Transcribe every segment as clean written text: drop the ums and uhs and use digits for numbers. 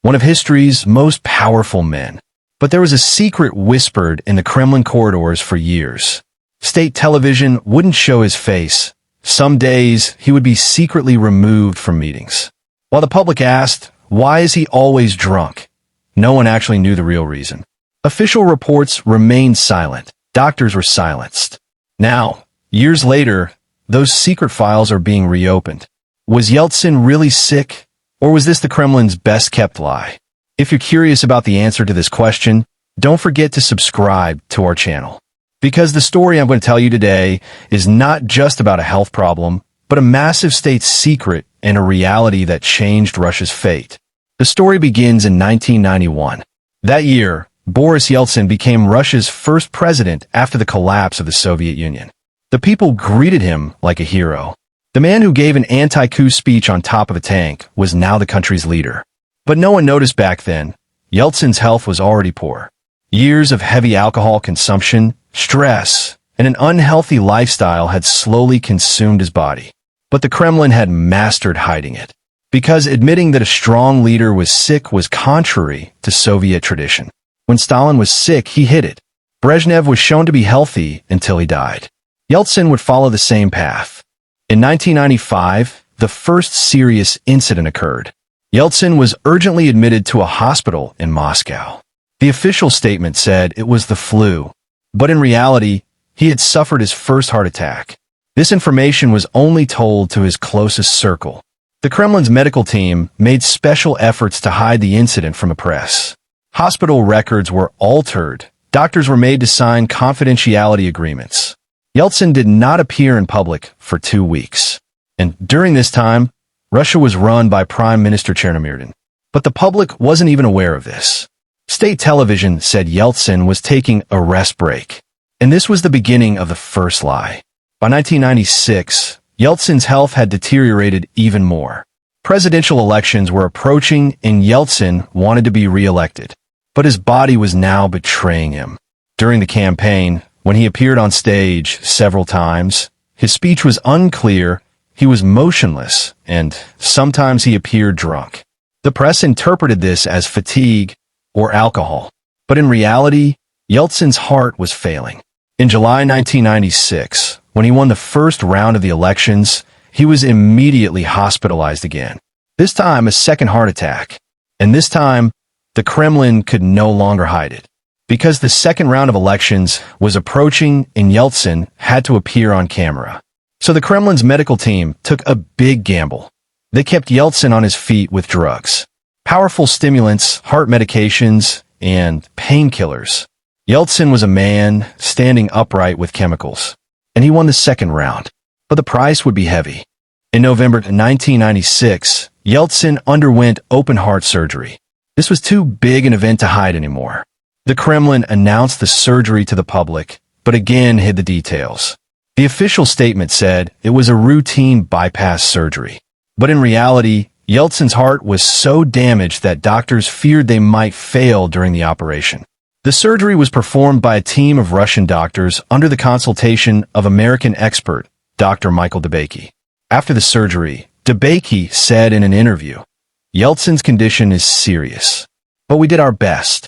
one of history's most powerful men. But there was a secret whispered in the Kremlin corridors for years. State television wouldn't show his face. Some days, he would be secretly removed from meetings. While the public asked, why is he always drunk? No one actually knew the real reason. Official reports remained silent. Doctors were silenced. Now, years later, those secret files are being reopened. Was Yeltsin really sick, or was this the Kremlin's best-kept lie? If you're curious about the answer to this question, don't forget to subscribe to our channel. Because the story I'm going to tell you today is not just about a health problem, but a massive state secret and a reality that changed Russia's fate. The story begins in 1991. That year, Boris Yeltsin became Russia's first president after the collapse of the Soviet Union. The people greeted him like a hero. The man who gave an anti-coup speech on top of a tank was now the country's leader. But no one noticed back then. Yeltsin's health was already poor. Years of heavy alcohol consumption, stress, and an unhealthy lifestyle had slowly consumed his body. But the Kremlin had mastered hiding it. Because admitting that a strong leader was sick was contrary to Soviet tradition. When Stalin was sick, he hid it. Brezhnev was shown to be healthy until he died. Yeltsin would follow the same path. In 1995, the first serious incident occurred. Yeltsin was urgently admitted to a hospital in Moscow. The official statement said it was the flu, but in reality, he had suffered his first heart attack. This information was only told to his closest circle. The Kremlin's medical team made special efforts to hide the incident from the press. Hospital records were altered. Doctors were made to sign confidentiality agreements. Yeltsin did not appear in public for 2 weeks. And during this time, Russia was run by Prime Minister Chernomyrdin. But the public wasn't even aware of this. State television said Yeltsin was taking a rest break. And this was the beginning of the first lie. By 1996, Yeltsin's health had deteriorated even more. Presidential elections were approaching and Yeltsin wanted to be re-elected. But his body was now betraying him. During the campaign, when he appeared on stage several times, his speech was unclear, he was motionless, and sometimes he appeared drunk. The press interpreted this as fatigue or alcohol. But in reality, Yeltsin's heart was failing. In July 1996, when he won the first round of the elections, he was immediately hospitalized again. This time, a second heart attack. And this time, the Kremlin could no longer hide it. Because the second round of elections was approaching and Yeltsin had to appear on camera. So the Kremlin's medical team took a big gamble. They kept Yeltsin on his feet with drugs. Powerful stimulants, heart medications, and painkillers. Yeltsin was a man standing upright with chemicals. And he won the second round. But the price would be heavy. In November 1996, Yeltsin underwent open-heart surgery. This was too big an event to hide anymore. The Kremlin announced the surgery to the public, but again hid the details. The official statement said it was a routine bypass surgery. But in reality, Yeltsin's heart was so damaged that doctors feared they might fail during the operation. The surgery was performed by a team of Russian doctors under the consultation of American expert, Dr. Michael DeBakey. After the surgery, DeBakey said in an interview, "Yeltsin's condition is serious, but we did our best."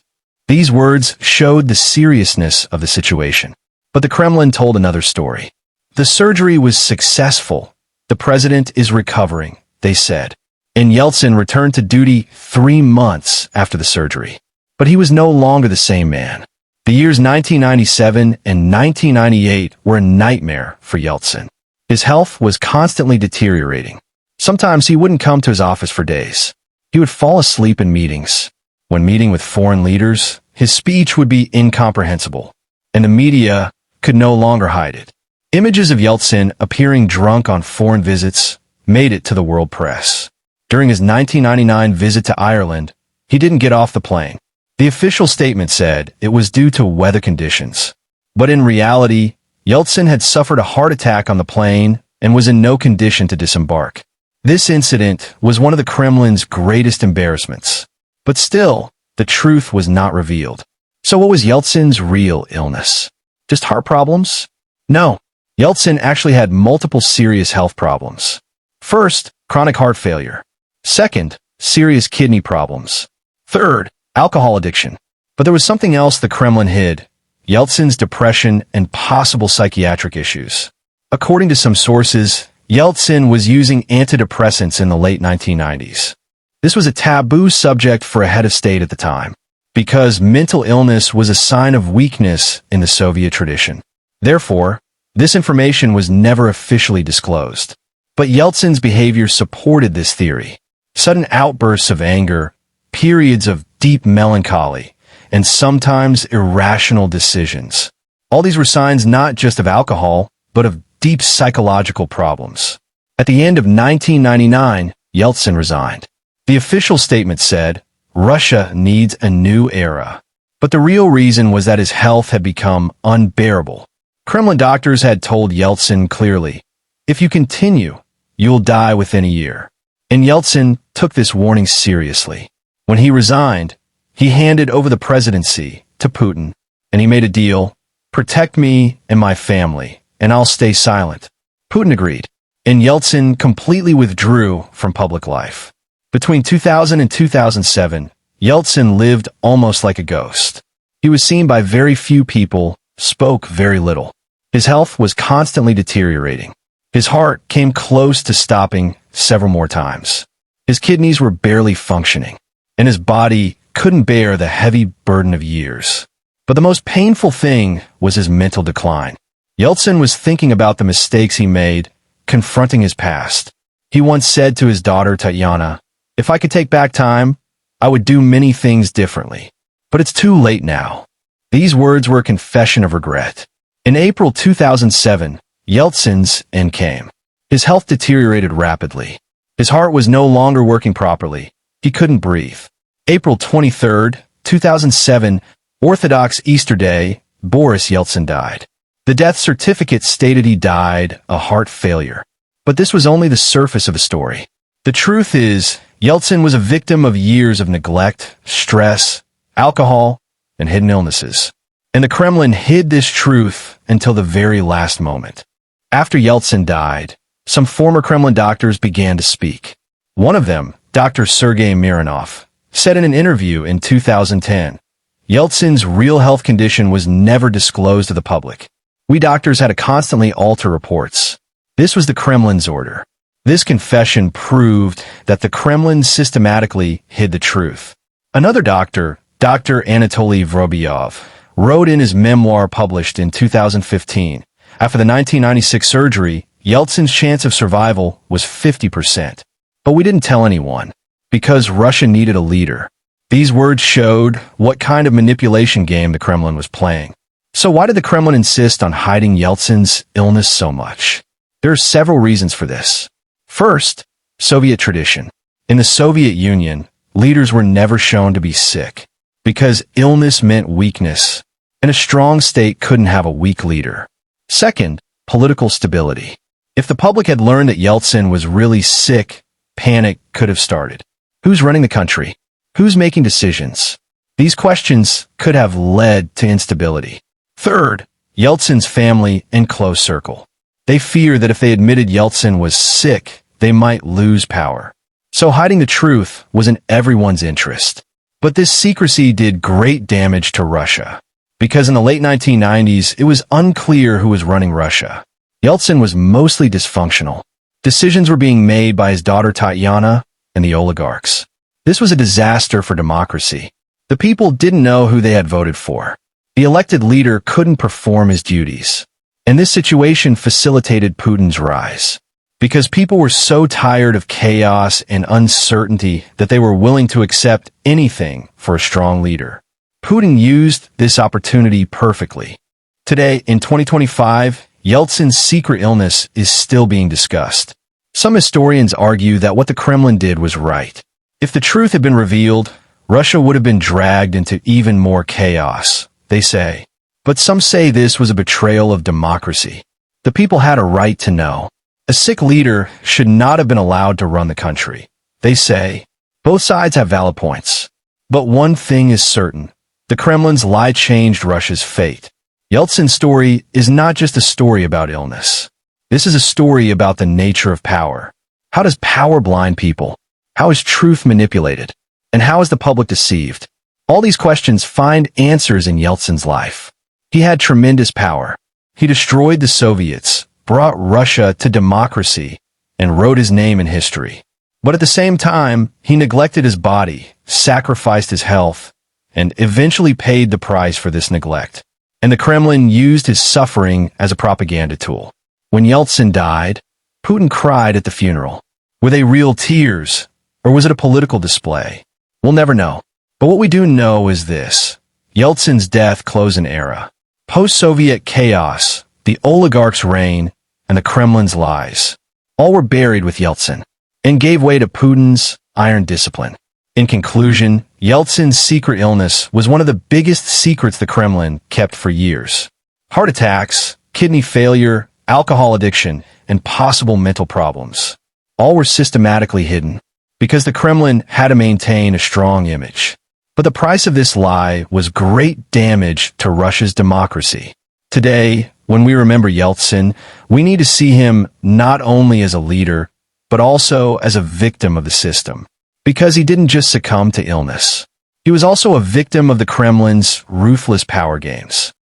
These words showed the seriousness of the situation. But the Kremlin told another story. The surgery was successful. The president is recovering, they said. And Yeltsin returned to duty 3 months after the surgery. But he was no longer the same man. The years 1997 and 1998 were a nightmare for Yeltsin. His health was constantly deteriorating. Sometimes he wouldn't come to his office for days. He would fall asleep in meetings. When meeting with foreign leaders, his speech would be incomprehensible, and the media could no longer hide it. Images of Yeltsin appearing drunk on foreign visits made it to the world press. During his 1999 visit to Ireland, he didn't get off the plane. The official statement said it was due to weather conditions. But in reality, Yeltsin had suffered a heart attack on the plane and was in no condition to disembark. This incident was one of the Kremlin's greatest embarrassments. But still, the truth was not revealed. So what was Yeltsin's real illness? Just heart problems? No. Yeltsin actually had multiple serious health problems. First, chronic heart failure. Second, serious kidney problems. Third, alcohol addiction. But there was something else the Kremlin hid: Yeltsin's depression and possible psychiatric issues. According to some sources, Yeltsin was using antidepressants in the late 1990s. This was a taboo subject for a head of state at the time, because mental illness was a sign of weakness in the Soviet tradition. Therefore, this information was never officially disclosed. But Yeltsin's behavior supported this theory. Sudden outbursts of anger, periods of deep melancholy, and sometimes irrational decisions. All these were signs not just of alcohol, but of deep psychological problems. At the end of 1999, Yeltsin resigned. The official statement said, "Russia needs a new era." But the real reason was that his health had become unbearable. Kremlin doctors had told Yeltsin clearly, "If you continue, you'll die within a year." And Yeltsin took this warning seriously. When he resigned, he handed over the presidency to Putin, and he made a deal: "Protect me and my family, and I'll stay silent." Putin agreed, and Yeltsin completely withdrew from public life. Between 2000 and 2007, Yeltsin lived almost like a ghost. He was seen by very few people, spoke very little. His health was constantly deteriorating. His heart came close to stopping several more times. His kidneys were barely functioning, and his body couldn't bear the heavy burden of years. But the most painful thing was his mental decline. Yeltsin was thinking about the mistakes he made, confronting his past. He once said to his daughter Tatiana, "If I could take back time, I would do many things differently. But it's too late now." These words were a confession of regret. In April 2007, Yeltsin's end came. His health deteriorated rapidly. His heart was no longer working properly. He couldn't breathe. April 23, 2007, Orthodox Easter Day, Boris Yeltsin died. The death certificate stated he died of heart failure. But this was only the surface of the story. The truth is, Yeltsin was a victim of years of neglect, stress, alcohol, and hidden illnesses. And the Kremlin hid this truth until the very last moment. After Yeltsin died, some former Kremlin doctors began to speak. One of them, Dr. Sergei Mironov, said in an interview in 2010, "Yeltsin's real health condition was never disclosed to the public. We doctors had to constantly alter reports. This was the Kremlin's order." This confession proved that the Kremlin systematically hid the truth. Another doctor, Dr. Anatoly Vorobyov, wrote in his memoir published in 2015, after the 1996 surgery, Yeltsin's chance of survival was 50%. But we didn't tell anyone, because Russia needed a leader. These words showed what kind of manipulation game the Kremlin was playing. So why did the Kremlin insist on hiding Yeltsin's illness so much? There are several reasons for this. First, Soviet tradition. In the Soviet Union, leaders were never shown to be sick, because illness meant weakness, and a strong state couldn't have a weak leader. Second, political stability. If the public had learned that Yeltsin was really sick, panic could have started. Who's running the country? Who's making decisions? These questions could have led to instability. Third, Yeltsin's family and close circle. They fear that if they admitted Yeltsin was sick, they might lose power. So hiding the truth was in everyone's interest. But this secrecy did great damage to Russia, because in the late 1990s, it was unclear who was running Russia. Yeltsin was mostly dysfunctional. Decisions were being made by his daughter Tatiana and the oligarchs. This was a disaster for democracy. The people didn't know who they had voted for. The elected leader couldn't perform his duties. And this situation facilitated Putin's rise, because people were so tired of chaos and uncertainty that they were willing to accept anything for a strong leader. Putin used this opportunity perfectly. Today, in 2025, Yeltsin's secret illness is still being discussed. Some historians argue that what the Kremlin did was right. If the truth had been revealed, Russia would have been dragged into even more chaos, they say. But some say this was a betrayal of democracy. The people had a right to know. A sick leader should not have been allowed to run the country, they say. Both sides have valid points. But one thing is certain. The Kremlin's lie changed Russia's fate. Yeltsin's story is not just a story about illness. This is a story about the nature of power. How does power blind people? How is truth manipulated? And how is the public deceived? All these questions find answers in Yeltsin's life. He had tremendous power. He destroyed the Soviets, brought Russia to democracy, and wrote his name in history. But at the same time, he neglected his body, sacrificed his health, and eventually paid the price for this neglect. And the Kremlin used his suffering as a propaganda tool. When Yeltsin died, Putin cried at the funeral. Were they real tears, or was it a political display? We'll never know. But what we do know is this. Yeltsin's death closed an era. Post-Soviet chaos, the oligarchs' reign, and the Kremlin's lies. All were buried with Yeltsin, and gave way to Putin's iron discipline. In conclusion, Yeltsin's secret illness was one of the biggest secrets the Kremlin kept for years. Heart attacks, kidney failure, alcohol addiction, and possible mental problems. All were systematically hidden, because the Kremlin had to maintain a strong image. But the price of this lie was great damage to Russia's democracy. Today, when we remember Yeltsin, we need to see him not only as a leader, but also as a victim of the system. Because he didn't just succumb to illness. He was also a victim of the Kremlin's ruthless power games.